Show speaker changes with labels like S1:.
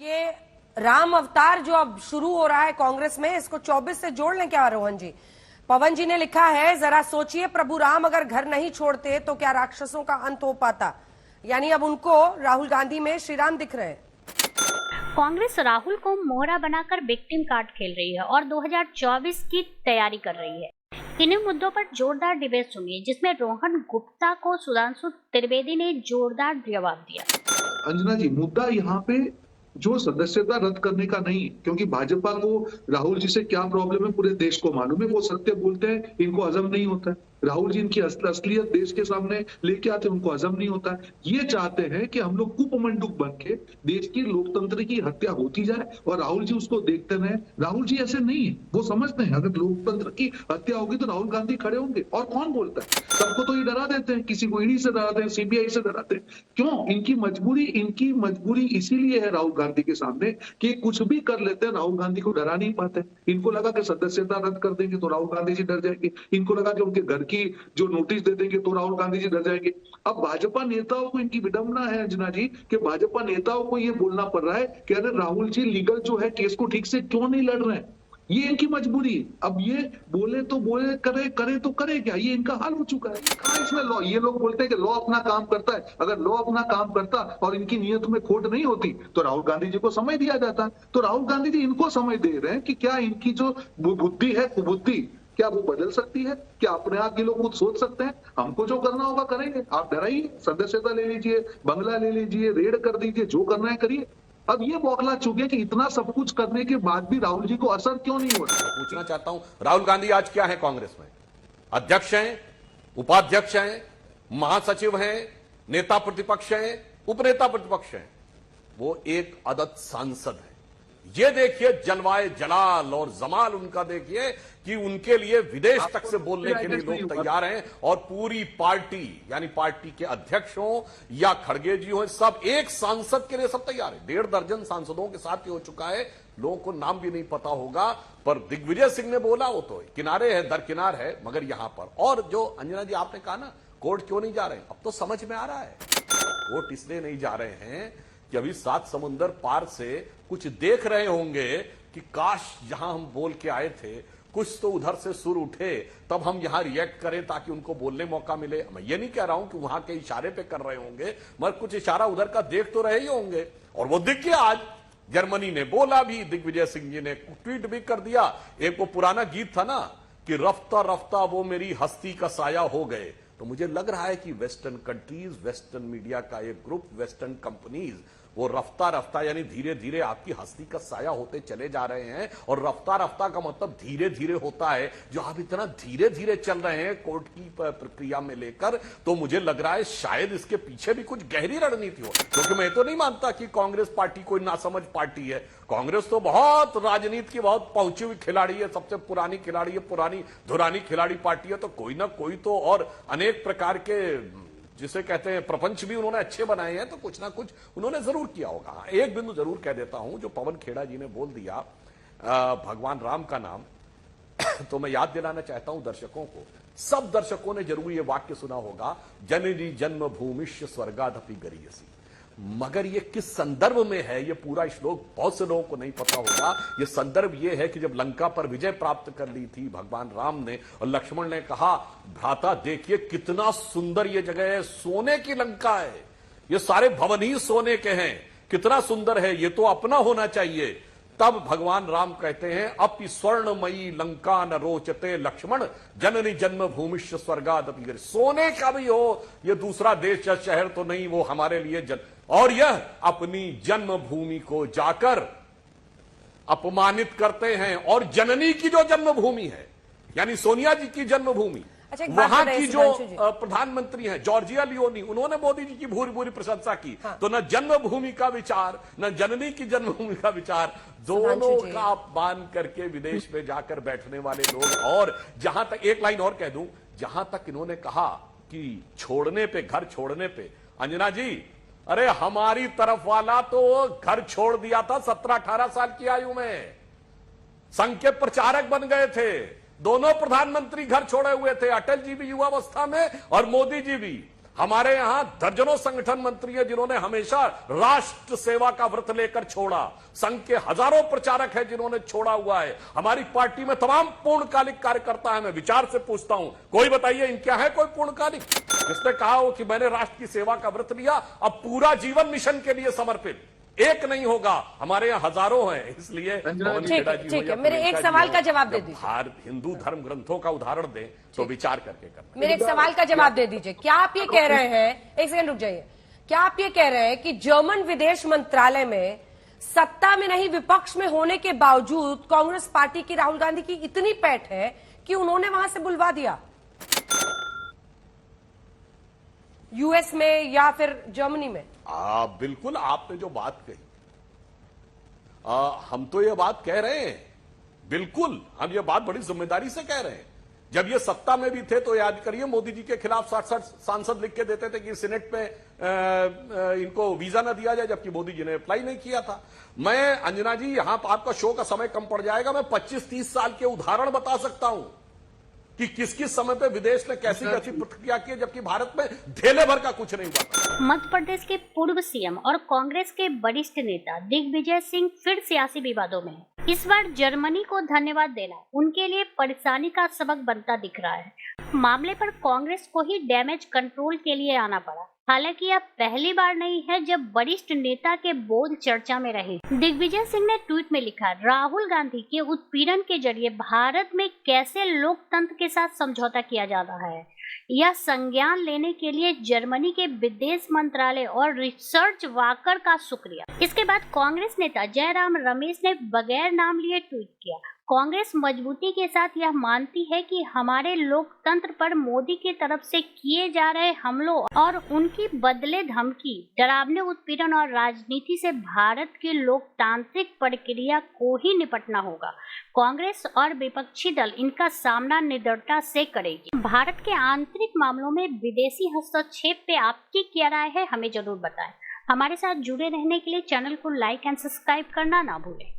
S1: ये राम अवतार जो अब शुरू हो रहा है कांग्रेस में, इसको 24 से जोड़ लें क्या रोहन जी? पवन जी ने लिखा है, जरा सोचिए प्रभु राम अगर घर नहीं छोड़ते तो क्या राक्षसों का अंत हो पाता। यानी अब उनको राहुल गांधी में श्री राम दिख रहे हैं।
S2: कांग्रेस राहुल को मोहरा बनाकर विक्टिम कार्ड खेल रही है और 2024 की तैयारी कर रही है। इन्हीं मुद्दों पर जोरदार डिबेट सुनिए, जिसमें रोहन गुप्ता को सुधांशु त्रिवेदी ने जोरदार जवाब दिया।
S3: अंजना जी, मुद्दा यहाँ पे जो सदस्यता रद्द करने का नहीं, क्योंकि भाजपा को राहुल जी से क्या प्रॉब्लम है पूरे देश को मालूम है। वो सत्य बोलते हैं, इनको हजम नहीं होता है। राहुल जी इनकी असलियत देश के सामने लेके आते, उनको हजम नहीं होता है। ये चाहते हैं कि हम लोग कुपमंडूक बन के देश की लोकतंत्र की हत्या होती जाए और राहुल जी उसको देखते रहे। राहुल जी ऐसे नहीं है, वो समझते हैं अगर लोकतंत्र की हत्या होगी तो राहुल गांधी खड़े होंगे। और कौन बोलता है? सबको तो ये डरा देते हैं, किसी को ईडी से डराते हैं, सीबीआई से डराते हैं। क्यों? इनकी मजबूरी इसीलिए है राहुल गांधी के सामने कि कुछ भी कर लेते हैं, राहुल गांधी को डरा नहीं पाते। इनको लगा कि सदस्यता रद्द कर देंगे तो राहुल गांधी जी डर जाएंगे। इनको लगा कि उनके घर की जो नोटिस दे देंगे तो राहुल गांधी जी डर जाएंगे। अब भाजपा नेताओं को इनकी विडंबना है अंजना जी कि भाजपा नेताओं को ये बोलना पड़ रहा है कि अरे राहुल जी लीगल जो है केस को ठीक से क्यों नहीं लड़ रहे हैं। ये इनकी मजबूरी है। अब ये बोले तो बोले, करे तो करे क्या, ये इनका हाल हो चुका है। कहां इसमें लॉ? ये लोग बोलते हैं कि लॉ अपना काम करता है। अगर लॉ अपना काम करता और इनकी नीयत में खोट नहीं होती तो राहुल गांधी जी को समय दिया जाता। तो राहुल गांधी जी इनको समय दे रहे हैं कि क्या इनकी जो बुद्धि है, कुबुद्धि, क्या वो बदल सकती है? क्या अपने आप ये लोग खुद सोच सकते हैं? हमको जो करना होगा करेंगे, आप डराइए, सदस्यता ले लीजिए, बंगला ले लीजिए, रेड कर दीजिए, जो करना है करिए। अब ये बौखला चुके कि इतना सब कुछ करने के बाद भी राहुल जी को असर क्यों नहीं हो रहा।
S4: पूछना चाहता हूं, राहुल गांधी आज क्या है कांग्रेस में? अध्यक्ष हैं, उपाध्यक्ष हैं, महासचिव हैं, नेता प्रतिपक्ष हैं, उपनेता प्रतिपक्ष हैं। वो एक अदद सांसद है। ये देखिए जलवाए जलाल और जमाल उनका, देखिए कि उनके लिए विदेश तक से बोलने के लिए लोग तैयार हैं। और पूरी पार्टी, यानी पार्टी के अध्यक्ष हो या खड़गे जी हो, सब एक सांसद के लिए सब तैयार है। 1.5 दर्जन सांसदों के साथ ही हो चुका है। लोगों को नाम भी नहीं पता होगा, पर दिग्विजय सिंह ने बोला वो तो किनारे है, दरकिनार है। मगर यहां पर और जो अंजना जी आपने कहा ना, कोर्ट क्यों नहीं जा रहे, अब तो समझ में आ रहा है। कोर्ट इसलिए नहीं जा रहे हैं कि अभी 7 समुंदर पार से कुछ देख रहे होंगे कि काश जहां हम बोल के आए थे कुछ तो उधर से सुर उठे, तब हम यहां रिएक्ट करें ताकि उनको बोलने मौका मिले। मैं ये नहीं कह रहा हूं कि वहां के इशारे पे कर रहे होंगे, मगर कुछ इशारा उधर का देख तो रहे ही होंगे। और वो दिख गया आज। जर्मनी ने बोला भी, दिग्विजय सिंह जी ने ट्वीट भी कर दिया। एक वो पुराना गीत था ना कि रफ्ता रफ्ता वो मेरी हस्ती का साया हो गए। तो मुझे लग रहा है कि वेस्टर्न कंट्रीज, वेस्टर्न मीडिया का एक ग्रुप, वेस्टर्न कंपनीज, वो रफ्ता रफ्ता यानी धीरे धीरे आपकी हस्ती का साया होते चले जा रहे हैं। और रफ्ता रफ्ता का मतलब धीरे धीरे होता है। जो आप इतना धीरे धीरे चल रहे हैं कोर्ट की प्रक्रिया में लेकर, तो मुझे लग रहा है शायद इसके पीछे भी कुछ गहरी रणनीति हो। क्योंकि मैं तो नहीं मानता कि कांग्रेस पार्टी कोई नासमझ पार्टी है। कांग्रेस तो बहुत राजनीति की बहुत पहुंची हुई खिलाड़ी है, सबसे पुरानी खिलाड़ी है, पुरानी धुरानी खिलाड़ी पार्टी है। तो कोई ना कोई तो, और अनेक प्रकार के जिसे कहते हैं प्रपंच भी उन्होंने अच्छे बनाए हैं, तो कुछ ना कुछ उन्होंने जरूर किया होगा। एक बिंदु जरूर कह देता हूं, जो पवन खेड़ा जी ने बोल दिया भगवान राम का नाम, तो मैं याद दिलाना चाहता हूं दर्शकों को, सब दर्शकों ने जरूर ये वाक्य सुना होगा, जननी जन्मभूमिश्च स्वर्गादपि गरीयसी। मगर ये किस संदर्भ में है, ये पूरा श्लोक बहुत से लोगों को नहीं पता होगा। ये संदर्भ ये है कि जब लंका पर विजय प्राप्त कर ली थी भगवान राम ने, और लक्ष्मण ने कहा, भ्राता देखिए कितना सुंदर ये जगह है, सोने की लंका है, ये सारे भवन ही सोने के हैं, कितना सुंदर है, ये तो अपना होना चाहिए। तब भगवान राम कहते हैं, अपि स्वर्णमयी लंका न रोचते लक्ष्मण, जननी जन्मभूमिश्च स्वर्गादपि गरीयसी। सोने का भी हो, ये दूसरा देश या शहर तो नहीं, वो हमारे लिए और यह अपनी जन्मभूमि को जाकर अपमानित करते हैं। और जननी की जो जन्मभूमि है, यानी सोनिया जी की जन्मभूमि, वहां की जो प्रधानमंत्री हैं जॉर्जिया लियोनी, उन्होंने मोदी जी की भूरी भूरी प्रशंसा की। हाँ। तो न जन्मभूमि का विचार, न जननी की जन्मभूमि का विचार, दोनों का अपमान करके विदेश में जाकर बैठने वाले लोग। और जहां तक एक लाइन और कह दूं, जहां तक इन्होंने कहा कि छोड़ने पे, घर छोड़ने पे, अंजना जी, अरे हमारी तरफ वाला तो घर छोड़ दिया था 17-18 साल की आयु में, संघ के प्रचारक बन गए थे। दोनों प्रधानमंत्री घर छोड़े हुए थे, अटल जी भी युवावस्था में और मोदी जी भी। हमारे यहां दर्जनों संगठन मंत्री हैं जिन्होंने हमेशा राष्ट्र सेवा का व्रत लेकर छोड़ा। संघ के हजारों प्रचारक हैं जिन्होंने छोड़ा हुआ है। हमारी पार्टी में तमाम पूर्णकालिक कार्यकर्ता है। मैं विचार से पूछता हूं, कोई बताइए इनका है कोई पूर्णकालिक जिसने कहा हो कि मैंने राष्ट्र की सेवा का व्रत लिया, अब पूरा जीवन मिशन के लिए समर्पित? एक नहीं होगा, हमारे यहाँ हजारों हैं। इसलिए
S1: ठीक है, मेरे एक सवाल का जवाब दे दीजिए।
S4: हिंदू धर्म ग्रंथों का उदाहरण दें तो विचार करके करना।
S1: मेरे एक सवाल का जवाब दे दीजिए। क्या आप ये कह रहे हैं, एक सेकंड रुक जाइए, क्या आप ये कह रहे हैं कि जर्मन विदेश मंत्रालय में सत्ता में नहीं विपक्ष में होने के बावजूद कांग्रेस पार्टी की राहुल गांधी की इतनी पैठ है कि उन्होंने वहां से बुलवा दिया, यूएस में या फिर जर्मनी में?
S4: बिल्कुल, आपने जो बात कही, हम तो ये बात कह रहे हैं, बिल्कुल हम ये बात बड़ी जिम्मेदारी से कह रहे हैं। जब ये सत्ता में भी थे तो याद करिए, मोदी जी के खिलाफ 60 सांसद लिख के देते थे कि सीनेट में इनको वीजा न दिया जाए, जबकि मोदी जी ने अप्लाई नहीं किया था। मैं अंजना जी, यहां पर आपका शो का समय कम पड़ जाएगा, मैं 25-30 साल के उदाहरण बता सकता हूं कि किस किस समय पे विदेश ने कैसी कैसी प्रतिक्रिया की, जबकि भारत में ढेले भर का कुछ नहीं हुआ।
S2: मध्य प्रदेश के पूर्व सीएम और कांग्रेस के वरिष्ठ नेता दिग्विजय सिंह फिर सियासी विवादों में हैं। इस बार जर्मनी को धन्यवाद देना उनके लिए परेशानी का सबक बनता दिख रहा है। मामले पर कांग्रेस को ही डैमेज कंट्रोल के लिए आना पड़ा। हालांकि यह पहली बार नहीं है जब वरिष्ठ नेता के बोल चर्चा में रहे। दिग्विजय सिंह ने ट्वीट में लिखा, राहुल गांधी के उत्पीड़न के जरिए भारत में कैसे लोकतंत्र के साथ समझौता किया जा रहा है, यह संज्ञान लेने के लिए जर्मनी के विदेश मंत्रालय और रिसर्च वाकर का शुक्रिया। इसके बाद कांग्रेस नेता जयराम रमेश ने बगैर नाम लिए ट्वीट किया, कांग्रेस मजबूती के साथ यह मानती है कि हमारे लोकतंत्र पर मोदी की तरफ से किए जा रहे हमलों और उनकी बदले धमकी, डरावने उत्पीड़न और राजनीति से भारत की लोकतांत्रिक प्रक्रिया को ही निपटना होगा। कांग्रेस और विपक्षी दल इनका सामना निडरता से करेगी। भारत के आंतरिक मामलों में विदेशी हस्तक्षेप पे आपकी क्या राय है, हमें जरूर बताएं। हमारे साथ जुड़े रहने के लिए चैनल को लाइक एंड सब्सक्राइब करना ना भूलें।